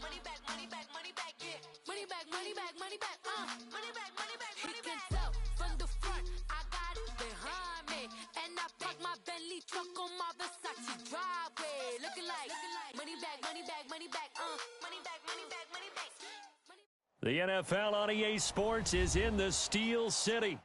Money back, money back, money back, yeah. Money back, money back, money back, money back, money back, money back. He can tell from the front, I got it behind me. And I park my Bentley truck on my Versace driveway. Looking like money back, money back, money back, money back, money back, money back. The NFL on EA Sports is in the Steel City.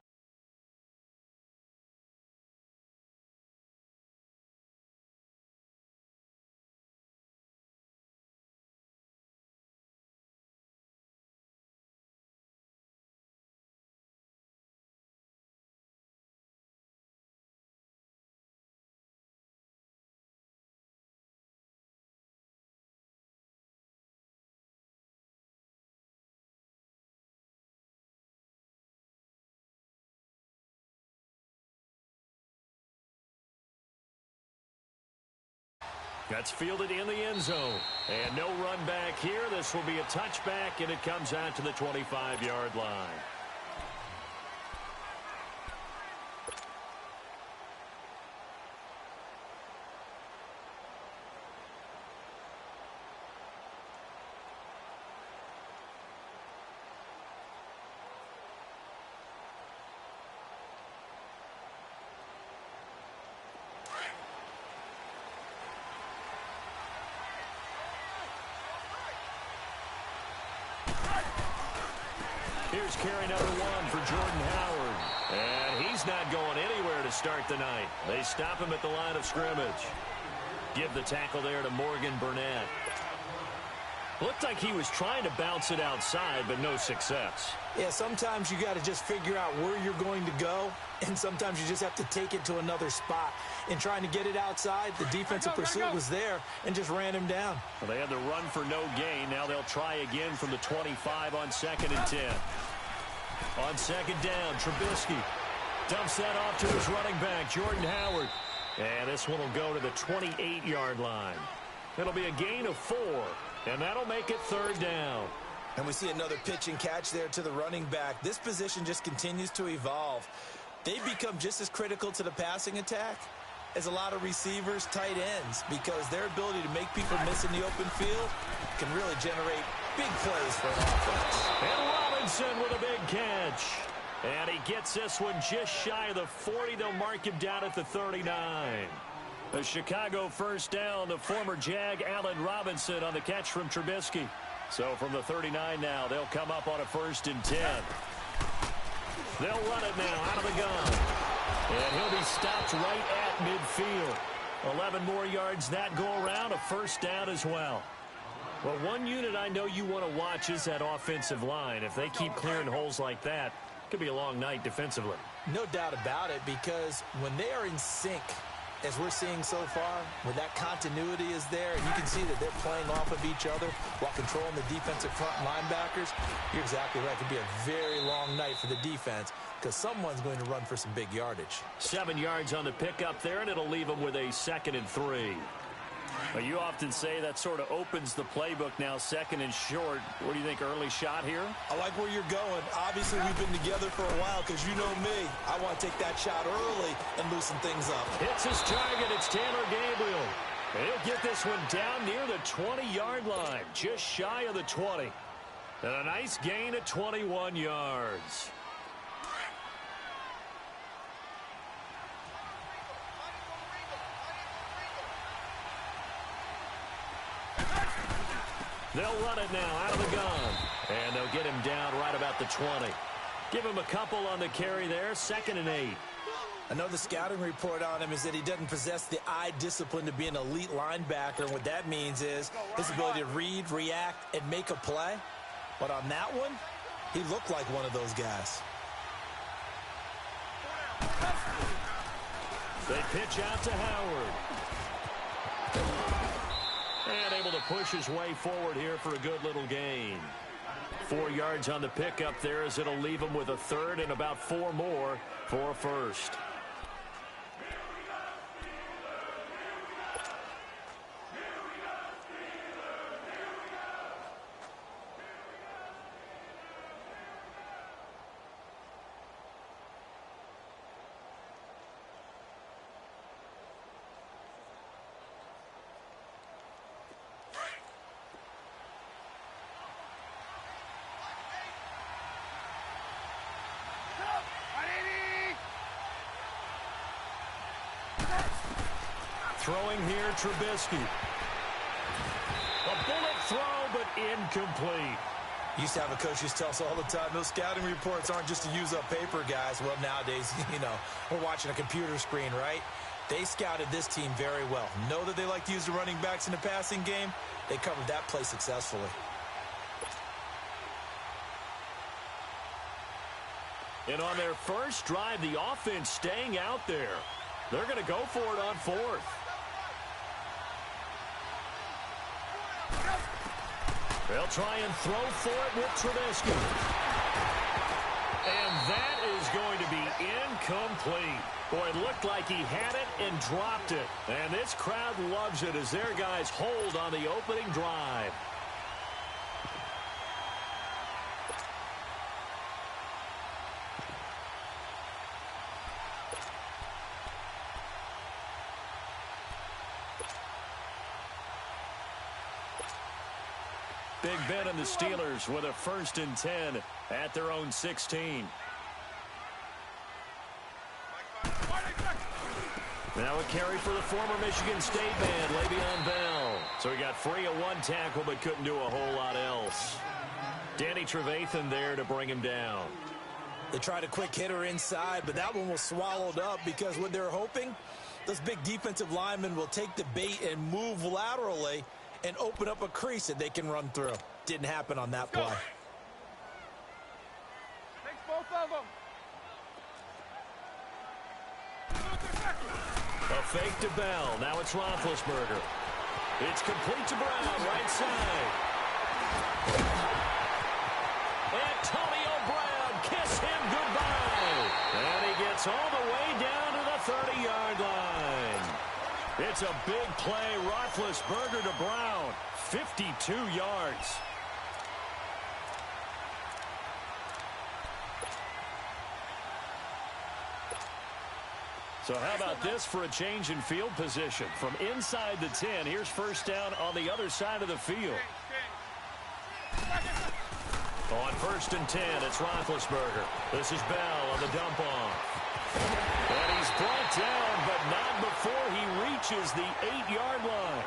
That's fielded in the end zone. And no run back here. This will be a touchback, and it comes out to the 25-yard line. Here's carry number 1 for Jordan Howard. And he's not going anywhere to start the night. They stop him at the line of scrimmage. Give the tackle there to Morgan Burnett. Looked like he was trying to bounce it outside, but no success. Yeah, sometimes you got to just figure out where you're going to go, and sometimes you just have to take it to another spot. In trying to get it outside, the defensive pursuit was there and just ran him down. Well, they had the run for no gain. Now they'll try again from the 25 on 2nd and 10. On second down, Trubisky dumps that off to his running back, Jordan Howard. And this one will go to the 28-yard line. It'll be a gain of 4, and that'll make it 3rd down. And we see another pitch and catch there to the running back. This position just continues to evolve. They've become just as critical to the passing attack as a lot of receivers, tight ends, because their ability to make people miss in the open field can really generate big plays for an offense. And Robinson with a big catch. And he gets this one just shy of the 40. They'll mark him down at the 39. The Chicago first down, the former Jag Allen Robinson on the catch from Trubisky. So from the 39 now, they'll come up on a 1st and 10. They'll run it now out of the gun. And he'll be stopped right at midfield. 11 more yards that go around, a 1st down as well. Well, one unit I know you want to watch is that offensive line. If they keep clearing holes like that, it could be a long night defensively. No doubt about it, because when they are in sync, as we're seeing so far, when that continuity is there, and you can see that they're playing off of each other while controlling the defensive front linebackers, you're exactly right. It could be a very long night for the defense because someone's going to run for some big yardage. 7 yards on the pickup there, and it'll leave them with a 2nd and 3. Well, you often say that sort of opens the playbook now, 2nd and short. What do you think, early shot here? I like where you're going. Obviously, we've been together for a while because you know me. I want to take that shot early and loosen things up. Hits his target. It's Taylor Gabriel. And he'll get this one down near the 20-yard line, just shy of the 20. And a nice gain of 21 yards. They'll run it now out of the gun. And they'll get him down right about the 20. Give him a couple on the carry there, 2nd and 8. I know the scouting report on him is that he doesn't possess the eye discipline to be an elite linebacker. And what that means is his ability to read, react, and make a play. But on that one, he looked like one of those guys. They pitch out to Howard. And able to push his way forward here for a good little gain. 4 yards on the pickup there as it'll leave him with a 3rd and about 4 more for a 1st. Throwing here, Trubisky. A bullet throw, but incomplete. Used to have a coach used to tell us all the time, those scouting reports aren't just to use up paper, guys. Well, nowadays, we're watching a computer screen, right? They scouted this team very well. Know that they like to use the running backs in the passing game. They covered that play successfully. And on their first drive, the offense staying out there. They're going to go for it on fourth. They'll try and throw for it with Trubisky. And that is going to be incomplete. Boy, it looked like he had it and dropped it. And this crowd loves it as their guys hold on the opening drive. Big Ben and the Steelers with a 1st and 10 at their own 16. Now a carry for the former Michigan State man, Le'Veon Bell. So he got free of one tackle but couldn't do a whole lot else. Danny Trevathan there to bring him down. They tried a quick hitter inside, but that one was swallowed up because what they're hoping, those big defensive linemen will take the bait and move laterally and open up a crease that they can run through. Didn't happen on that play. Takes both of them. A fake to Bell. Now it's Roethlisberger. It's complete to Brown, right side. Antonio Brown, kiss him goodbye. And he gets all the way down to the 30-yard line. It's a big play. Roethlisberger to Brown. 52 yards. So how about this for a change in field position? From inside the 10, here's first down on the other side of the field. On 1st and 10, it's Roethlisberger. This is Bell on the dump off. And he's brought down, but not before he reaches the 8-yard line.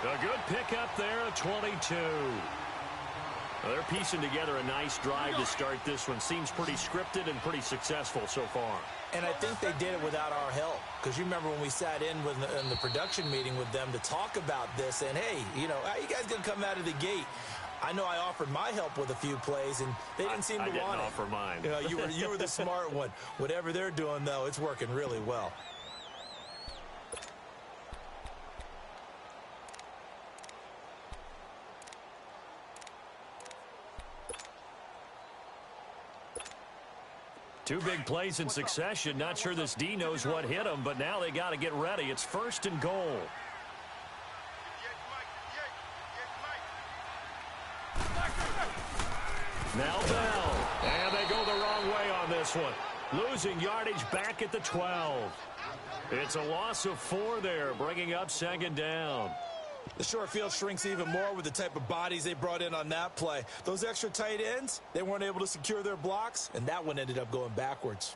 A good pickup there at 22. Well, they're piecing together a nice drive to start this one. Seems pretty scripted and pretty successful so far. And I think they did it without our help. Because you remember when we sat in the production meeting with them to talk about this. And, hey, how you guys going to come out of the gate? I know I offered my help with a few plays, and they didn't seem to want it. I didn't offer mine. You were the smart one. Whatever they're doing, though, it's working really well. Two big plays in succession. Not sure this D knows what hit him, but now they got to get ready. It's 1st and goal. Now Bell. And they go the wrong way on this one. Losing yardage back at the 12. It's a loss of 4 there, bringing up 2nd down. The short field shrinks even more with the type of bodies they brought in on that play. Those extra tight ends, they weren't able to secure their blocks, and that one ended up going backwards.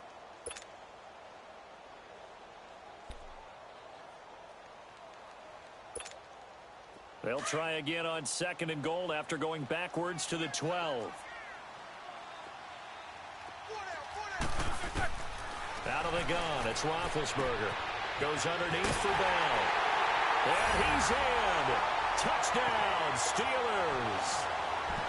They'll try again on 2nd and goal after going backwards to the 12. Out of the gun, it's Roethlisberger. Goes underneath for Bell. And he's in. Touchdown, Steelers.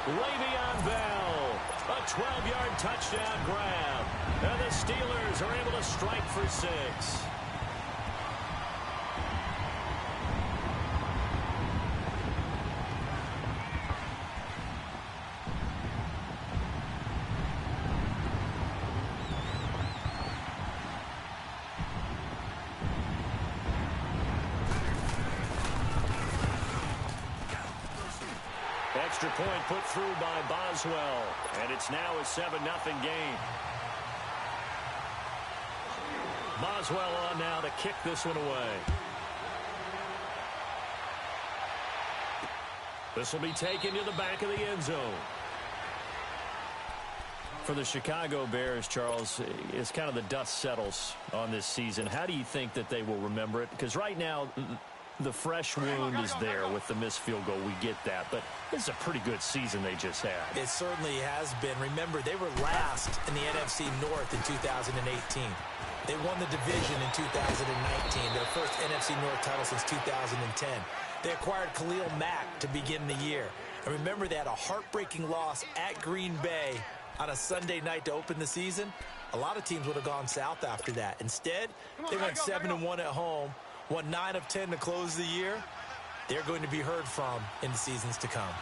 Le'Veon Bell. A 12-yard touchdown grab. And the Steelers are able to strike for 6. Extra point put through by Boswell. And it's now a 7-0 game. Boswell on now to kick this one away. This will be taken to the back of the end zone. For the Chicago Bears, Charles, it's kind of the dust settles on this season. How do you think that they will remember it? Because right now, the fresh wound is there with the missed field goal. We get that. But this is a pretty good season they just had. It certainly has been. Remember, they were last in the NFC North in 2018. They won the division in 2019, their first NFC North title since 2010. They acquired Khalil Mack to begin the year. And remember, they had a heartbreaking loss at Green Bay on a Sunday night to open the season. A lot of teams would have gone south after that. Instead, they went 7-1 at home, won 9 of 10 to close the year. They're going to be heard from in the seasons to come.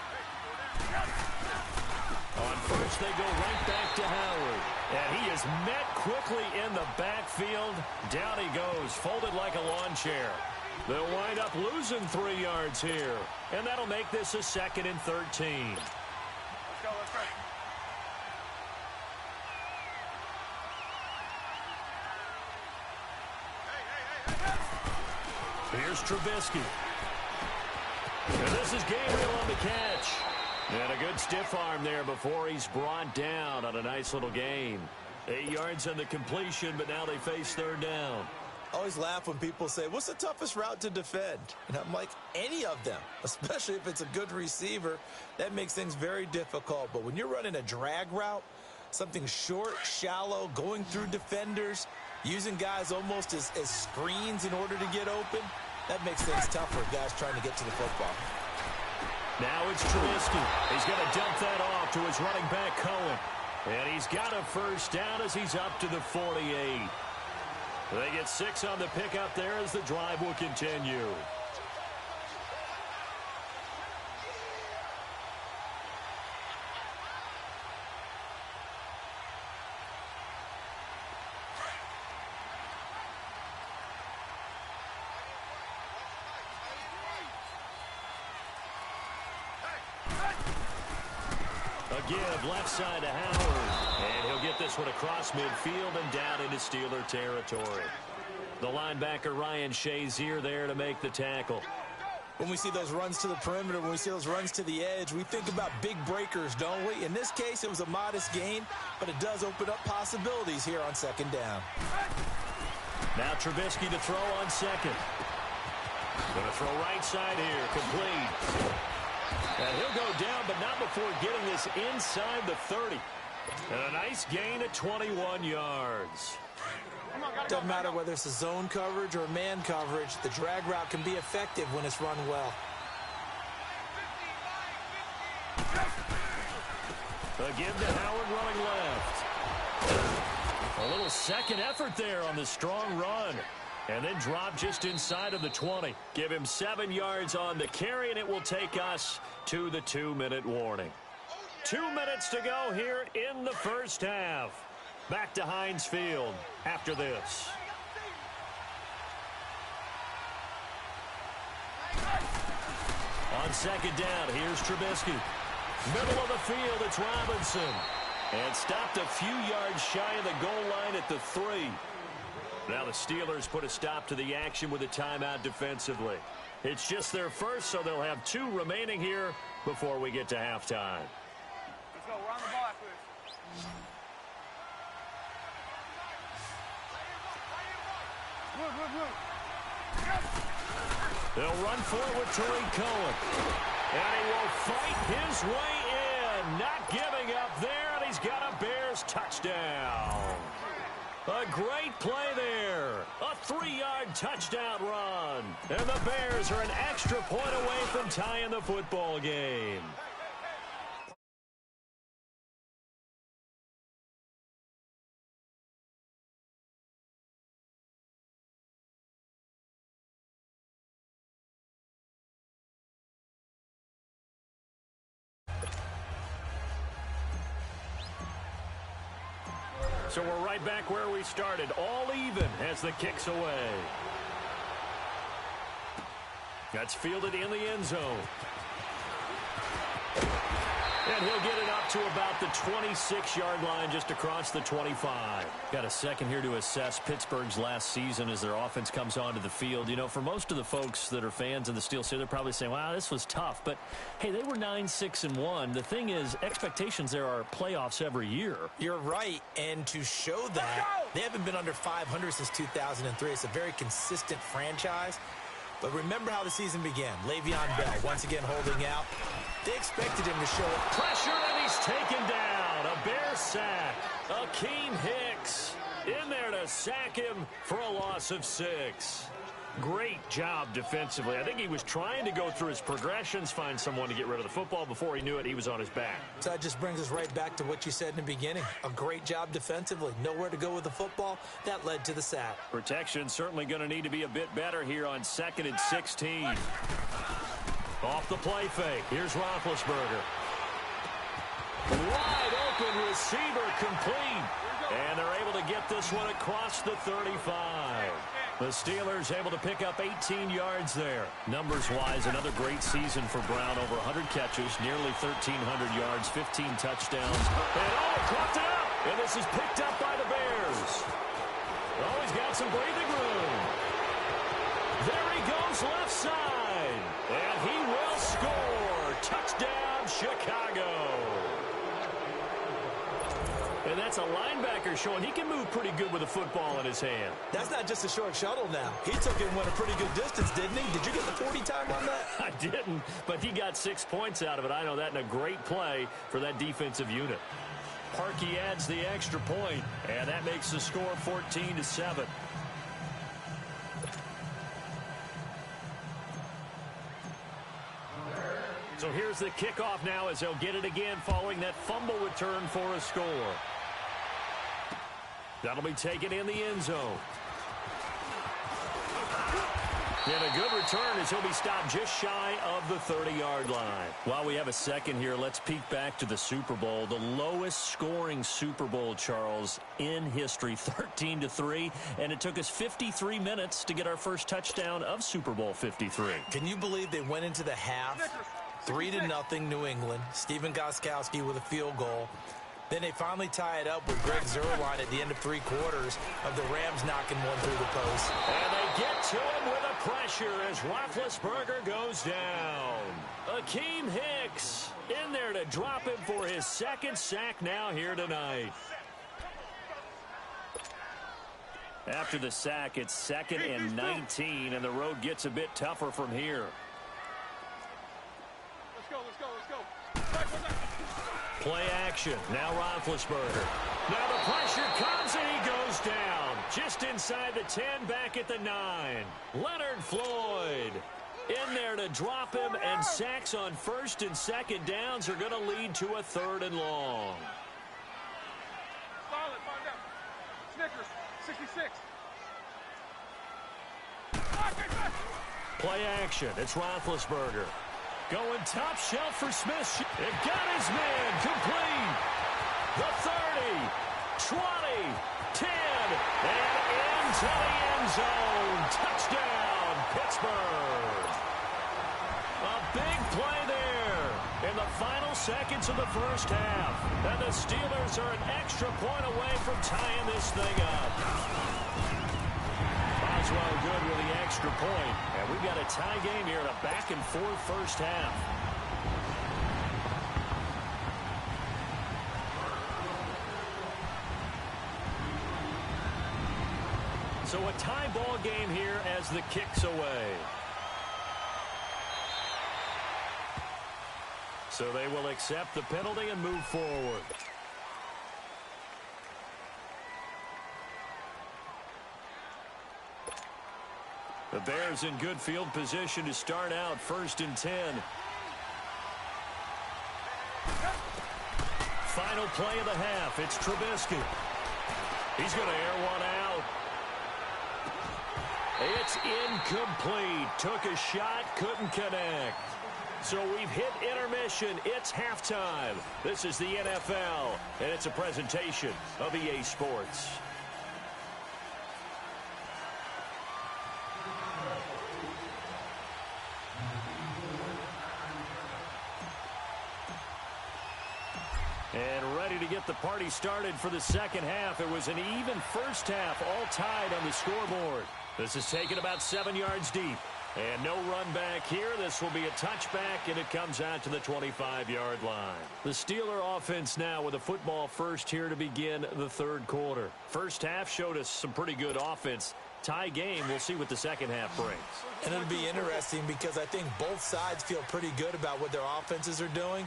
On first, they go right back to Howard. And he is met quickly in the backfield. Down he goes, folded like a lawn chair. They'll wind up losing 3 yards here. And that'll make this a 2nd and 13. Let's go, let's go. Here's Trubisky. And this is Gabriel on the catch. And a good stiff arm there before he's brought down on a nice little gain. 8 yards on the completion, but now they face 3rd down. I always laugh when people say, what's the toughest route to defend? And I'm like, any of them, especially if it's a good receiver. That makes things very difficult. But when you're running a drag route, something short, shallow, going through defenders, using guys almost as screens in order to get open, that makes things tougher, guys trying to get to the football. Now it's Trubisky. He's going to dump that off to his running back, Cohen. And he's got a first down as he's up to the 48. They get 6 on the pickup there as the drive will continue. A give left side to Howard. And he'll get this one across midfield and down into Steeler territory. The linebacker Ryan Shazier there to make the tackle. When we see those runs to the perimeter, when we see those runs to the edge, we think about big breakers, don't we? In this case, it was a modest gain, but it does open up possibilities here on 2nd down. Now Trubisky to throw on 2nd. Going to throw right side here, complete. And he'll go down, but not before getting this inside the 30. And a nice gain at 21 yards. Doesn't matter whether it's a zone coverage or man coverage, the drag route can be effective when it's run well. A give to Howard running left. A little second effort there on the strong run. And then drop just inside of the 20. Give him 7 yards on the carry, and it will take us to the 2-minute warning. 2 minutes to go here in the first half. Back to Heinz Field after this. On 2nd down, here's Trubisky. Middle of the field, it's Robinson. And stopped a few yards shy of the goal line at the 3. Now the Steelers put a stop to the action with a timeout defensively. It's just their first, so they'll have 2 remaining here before we get to halftime. Let's go, we're on the ball after this. They'll run forward to Tariq Cohen. And he will fight his way in. Not giving up there, and he's got a Bears touchdown. A great play there. A 3-yard touchdown run. And the Bears are an extra point away from tying the football game. So we're right back where we started, all even as the kick's away. That's fielded in the end zone. And he'll get it up to about the 26-yard line, just across the 25. Got a second here to assess Pittsburgh's last season as their offense comes onto the field. You know, for most of the folks that are fans of the Steel City, they're probably saying, wow, this was tough. But, hey, they were 9-6-1. The thing is, expectations there are playoffs every year. You're right, and to show that, they haven't been under 500 since 2003. It's a very consistent franchise. But remember how the season began. Le'Veon Bell, once again holding out. They expected him to show it. Pressure, and he's taken down. A Bear sack. Akeem Hicks in there to sack him for a loss of 6. Great job defensively. I think he was trying to go through his progressions, find someone to get rid of the football. Before he knew it, he was on his back. So that just brings us right back to what you said in the beginning. A great job defensively. Nowhere to go with the football. That led to the sack. Protection certainly going to need to be a bit better here on 2nd and 16. Off the play fake. Here's Roethlisberger. Wide open receiver complete. And they're able to get this one across the 35. The Steelers able to pick up 18 yards there. Numbers-wise, another great season for Brown. Over 100 catches, nearly 1,300 yards, 15 touchdowns. And caught it up! And this is picked up by the Bears. Oh, he's got some breathing room. There he goes left side. And he will score. Touchdown, Chicago. And that's a linebacker showing he can move pretty good with a football in his hand. That's not just a short shuttle now. He took it and went a pretty good distance, didn't he? Did you get the 40 time on that? I didn't, but he got 6 points out of it. I know that, and a great play for that defensive unit. Parkey adds the extra point, and that makes the score 14-7. So here's the kickoff now as they'll get it again following that fumble return for a score. That'll be taken in the end zone. And a good return as he'll be stopped just shy of the 30-yard line. While we have a second here, let's peek back to the Super Bowl. The lowest scoring Super Bowl, Charles, in history, 13-3. And it took us 53 minutes to get our first touchdown of Super Bowl 53. Can you believe they went into the half 3-0 New England? Stephen Gostkowski with a field goal. Then they finally tie it up with Greg Zuerlein at the end of 3 quarters of the Rams knocking one through the post. And they get to him with a pressure as Roethlisberger goes down. Akeem Hicks in there to drop him for his 2nd sack now here tonight. After the sack, it's 2nd and 19, and the road gets a bit tougher from here. Let's go, let's go, let's go. Back, back, back. Play action. Now Roethlisberger. Now the pressure comes and he goes down. Just inside the 10, back at the 9. Leonard Floyd in there to drop him, and sacks on 1st and 2nd downs are going to lead to a 3rd and long. Solid, find out. Snickers, 66. Play action. It's Roethlisberger. Going top shelf for Smith. It got his man complete. The 30, 20, 10, and into the end zone. Touchdown, Pittsburgh. A big play there in the final seconds of the first half. And the Steelers are an extra point away from tying this thing up. Boswell good with the extra point. And we've got a tie game here in a back-and-forth first half. So a tie ball game here as the kick's away. So they will accept the penalty and move forward. The Bears in good field position to start out 1st and 10. Final play of the half. It's Trubisky. He's going to air one out. It's incomplete. Took a shot, couldn't connect. So we've hit intermission. It's halftime. This is the NFL, and it's a presentation of EA Sports. And ready to get the party started for the second half. It was an even first half, all tied on the scoreboard. This is taken about 7 yards deep. And no run back here. This will be a touchback, and it comes out to the 25-yard line. The Steeler offense now with a football first here to begin the third quarter. First half showed us some pretty good offense. Tie game. We'll see what the second half brings. And it'll be interesting because I think both sides feel pretty good about what their offenses are doing.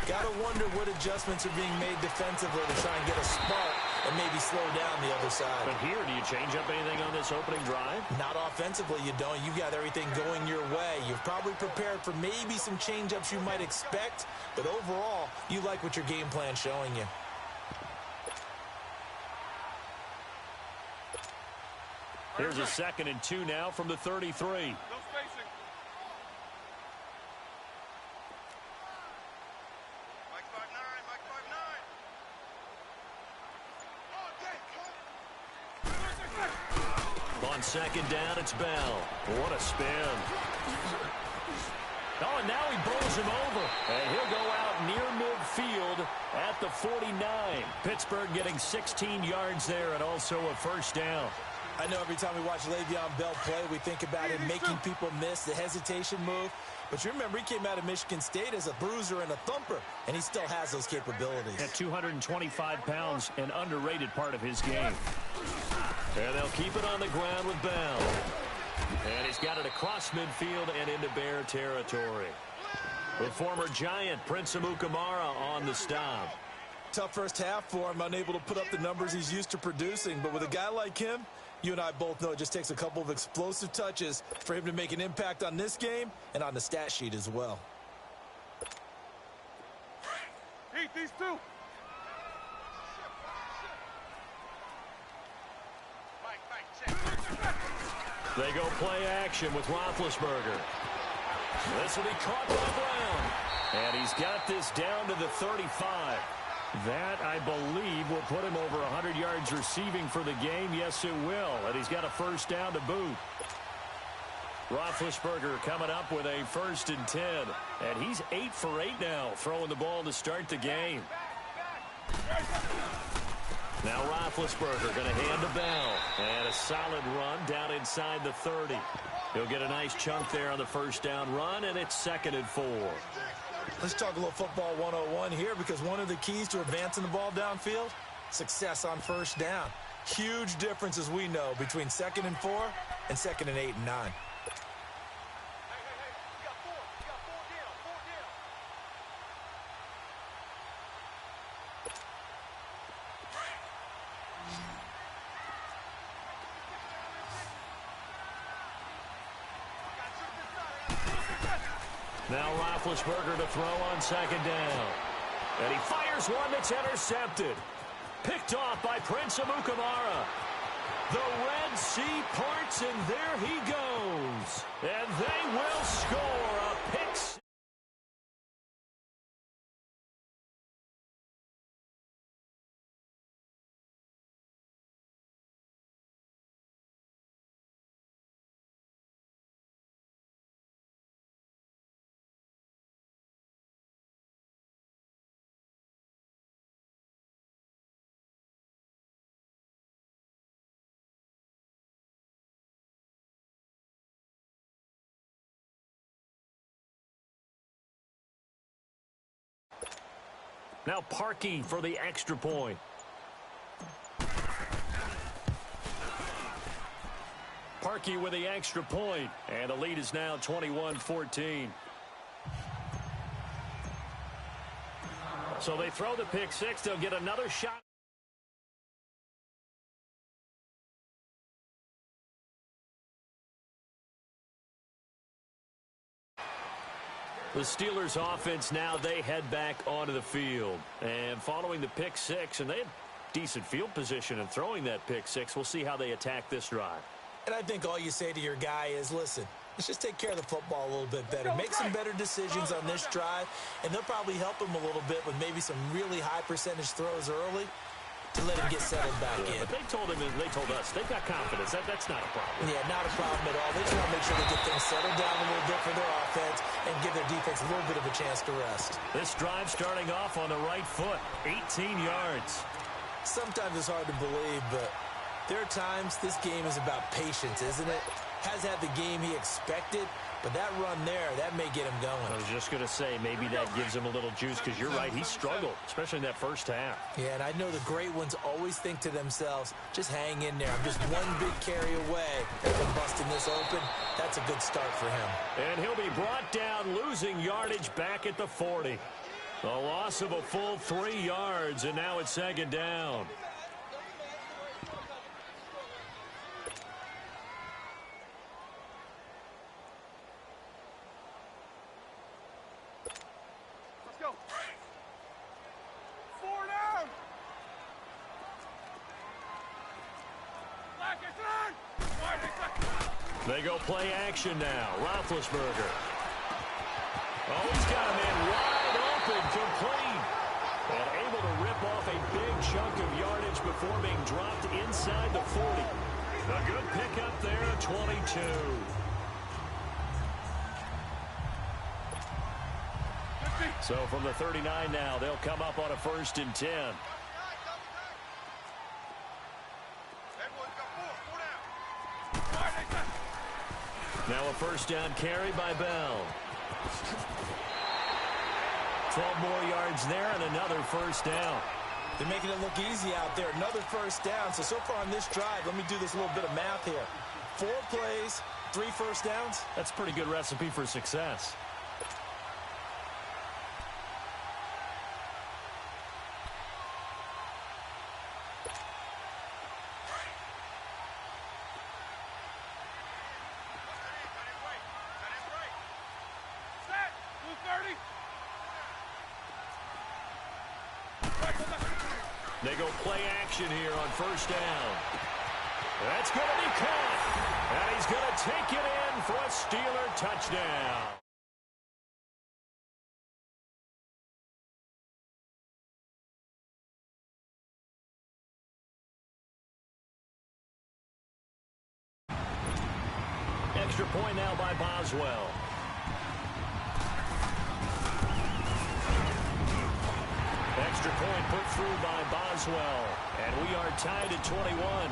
Got to wonder what adjustments are being made defensively to try and get a spark and maybe slow down the other side. But here, do you change up anything on this opening drive? Not offensively, you don't. You got everything going your way. You've probably prepared for maybe some change-ups you might expect, but overall, you like what your game plan's showing you. Here's a 2nd and 2 now from the 33. No spacing. Mike 5'9", Mike 5'9". On 2nd down, it's Bell. What a spin. Oh, and now he bowls him over. And he'll go out near midfield at the 49. Pittsburgh getting 16 yards there and also a first down. I know every time we watch Le'Veon Bell play, we think about him making people miss the hesitation move. But you remember, he came out of Michigan State as a bruiser and a thumper, and he still has those capabilities. At 225 pounds, an underrated part of his game. And they'll keep it on the ground with Bell. And he's got it across midfield and into Bear territory. The former Giant, Prince Amukamara, on the stop. Tough first half for him, unable to put up the numbers he's used to producing. But with a guy like him, you and I both know it just takes a couple of explosive touches for him to make an impact on this game and on the stat sheet as well. Eat these two. They go play action with Roethlisberger. This will be caught by Brown. And he's got this down to the 35. That, I believe, will put him over 100 yards receiving for the game. Yes, it will. And he's got a first down to boot. Roethlisberger coming up with a 1st and 10. And he's 8 for 8 now, throwing the ball to start the game. Now Roethlisberger going to hand to Bell. And a solid run down inside the 30. He'll get a nice chunk there on the first down run, and it's 2nd and 4. Let's talk a little football 101 here, because one of the keys to advancing the ball downfield, success on first down. Huge difference, as we know, between 2nd and 4 and 2nd and 8 and 9. Now Roethlisberger to throw on 2nd down. And he fires one that's intercepted. Picked off by Prince Amukamara. The Red Sea parts, and there he goes. And they will score a pick. Now Parkey for the extra point. Parkey with the extra point, and the lead is now 21-14. So they throw the pick six. They'll get another shot. The Steelers offense now, they head back onto the field. And following the pick six, and they had decent field position in throwing that pick six. We'll see how they attack this drive. And I think all you say to your guy is, listen, let's just take care of the football a little bit better. Make some better decisions on this drive, and they'll probably help him a little bit with maybe some really high percentage throws early. to let him get settled back in. But they told us they've got confidence. That's not a problem. Yeah, not a problem at all. They just want to make sure they get things settled down a little bit for their offense and give their defense a little bit of a chance to rest. This drive starting off on the right foot, 18 yards. Sometimes it's hard to believe, but there are times this game is about patience, isn't it? Has had the game he expected, but that run there, that may get him going. I was just going to say, maybe that gives him a little juice, because you're right, he struggled, especially in that first half. Yeah, and I know the great ones always think to themselves, just hang in there. I'm just one big carry away from busting this open. That's a good start for him. And he'll be brought down, losing yardage back at the 40. A loss of a full 3 yards, and now it's second down. They go play action now. Roethlisberger. Oh, he's got a man wide open, complete. And able to rip off a big chunk of yardage before being dropped inside the 40. A good pickup there at 22. So from the 39 now, they'll come up on a 1st and 10. Now a 1st down carry by Bell. 12 more yards there and another 1st down. They're making it look easy out there. Another 1st down. So far on this drive, let me do this little bit of math here. 4 plays, 3 1st downs. That's a pretty good recipe for success. They go play action here on 1st down. That's going to be caught. And he's going to take it in for a Steeler touchdown. Extra point now by Boswell. Extra point put through by Boswell. And we are tied at 21.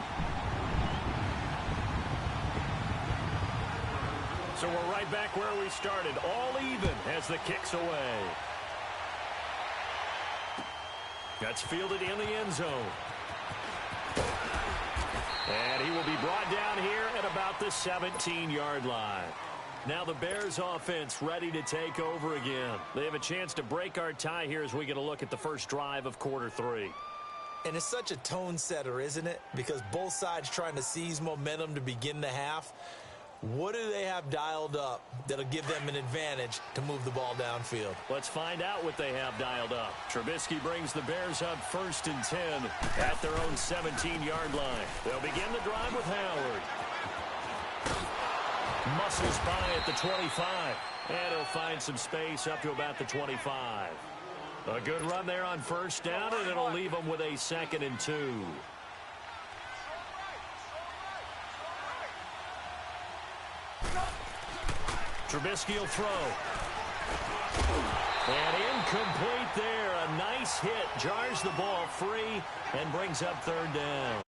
So we're right back where we started. All even as the kick's away. That's fielded in the end zone. And he will be brought down here at about the 17-yard line. Now the Bears offense ready to take over again. They have a chance to break our tie here as we get a look at the first drive of quarter 3. And it's such a tone setter, isn't it? Because both sides trying to seize momentum to begin the half. What do they have dialed up that'll give them an advantage to move the ball downfield? Let's find out what they have dialed up. Trubisky brings the Bears up 1st and 10 at their own 17-yard line. They'll begin the drive with Howard. Muscles by at the 25. And he'll find some space up to about the 25. A good run there on 1st down, and it'll leave them with a 2nd and 2. Trubisky will throw. And incomplete there. A nice hit. Jars the ball free and brings up 3rd down.